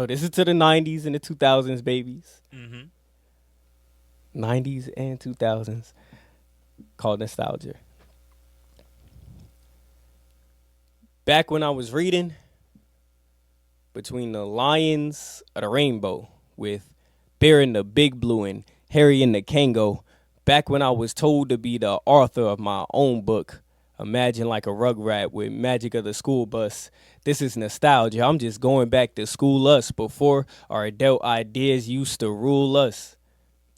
So this is to the 90s and the 2000s, babies. Mm-hmm. 90s and 2000s, called nostalgia. Back when I was reading Between the Lions of the Rainbow with Bear in the Big Blue and Harry and the Kango. Back when I was told to be the author of my own book. Imagine like a rugrat with magic of the school bus. This is nostalgia. I'm just going back to school us before our adult ideas used to rule us.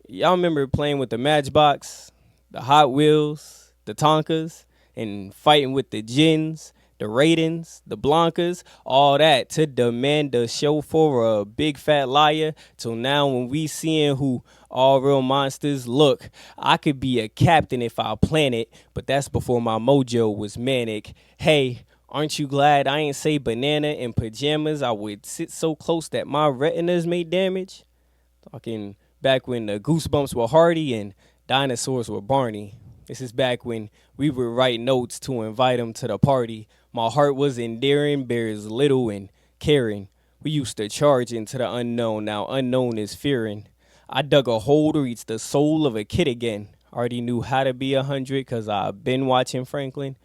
Y'all remember playing with the Matchbox, the Hot Wheels, the Tonkas, and fighting with the Gins, the Raidens, the Blancas, all that to demand a show for a big fat liar. Till now, when we seeing who all real monsters look, I could be a captain if I plan it, but that's before my mojo was manic. Hey, aren't you glad I ain't say banana in pajamas? I would sit so close that my retinas made damage. Talking back when the Goosebumps were Hardy and dinosaurs were Barney. This is back when we would write notes to invite them to the party. My heart was endearing, bears little and caring. We used to charge into the unknown, now unknown is fearing. I dug a hole to reach the soul of a kid again. Already knew how to be 100 cause I've been watching Franklin.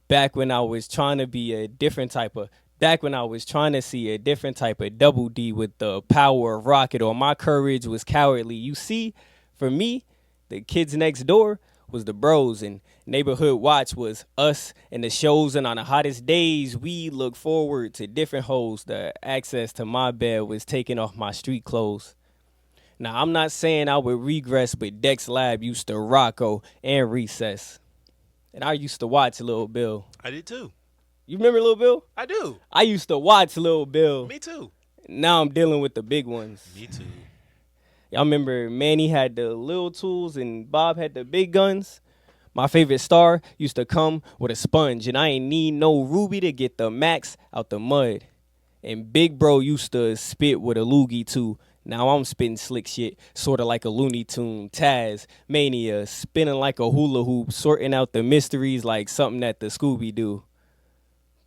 Back when I was trying to be a different type of Back when I was trying to see a different type of double D with the power of rocket, or my courage was cowardly. You see, for me, the kids next door was the bros, and neighborhood watch was us and the shows. And on the hottest days, we look forward to different holes. The access to my bed was taking off my street clothes. Now, I'm not saying I would regress, but Dex Lab used to Rocco and Recess. And I used to watch Lil Bill. I did too. You remember Lil Bill? I do. I used to watch Lil Bill. Me too. Now I'm dealing with the big ones. Me too. Y'all remember Manny had the little tools and Bob had the big guns? My favorite star used to come with a sponge, and I ain't need no Ruby to get the max out the mud. And Big Bro used to spit with a loogie too. Now I'm spitting slick shit, sorta like a Looney Tune. Taz, Mania, spinning like a hula hoop, sorting out the mysteries like something that the Scooby do.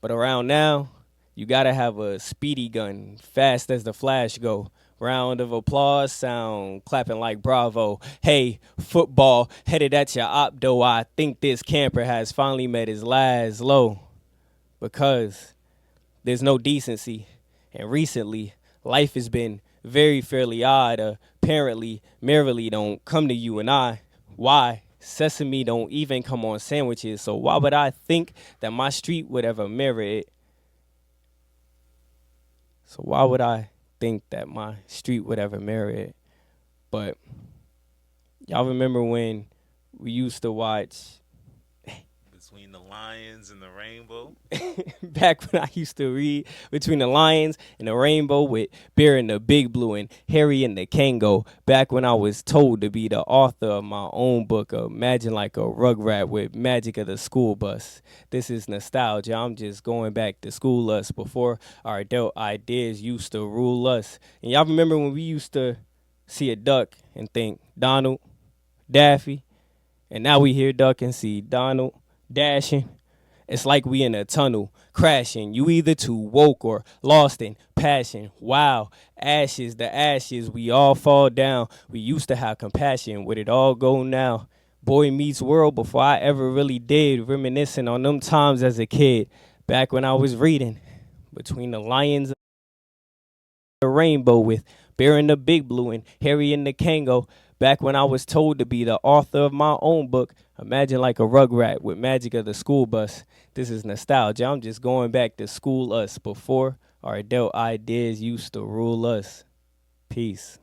But around now, you gotta have a speedy gun, fast as the flash go. Round of applause sound, clapping like bravo. Hey, football, headed at your opdo. I think this camper has finally met his last low. Because there's no decency. And recently, life has been very fairly odd. Apparently, merrily don't come to you and I. Why? Sesame don't even come on sandwiches, so why would I think that my street would ever mirror it? So why would I think that my street would ever mirror it? But y'all remember when we used to watch Between the Lions and the Rainbow. back when I used to read Between the Lions and the Rainbow with Bear in the Big Blue and Harry and the Kango. Back when I was told to be the author of my own book, Imagine like a rugrat with magic of the school bus. This is nostalgia. I'm just going back to school us before our adult ideas used to rule us. And y'all remember when we used to see a duck and think Donald, Daffy, and now we hear duck and see Donald dashing. It's like we in a tunnel, crashing. You either too woke or lost in passion. Wow, ashes, the ashes, we all fall down. We used to have compassion. Would it all go now? Boy Meets World before I ever really did. Reminiscing on them times as a kid. Back when I was reading Between the Lions and the Rainbow with Bear in the Big Blue and Harry and the Kango. Back when I was told to be the author of my own book, Imagine like a rugrat with magic of the school bus. This is nostalgia. I'm just going back to school us before our adult ideas used to rule us. Peace.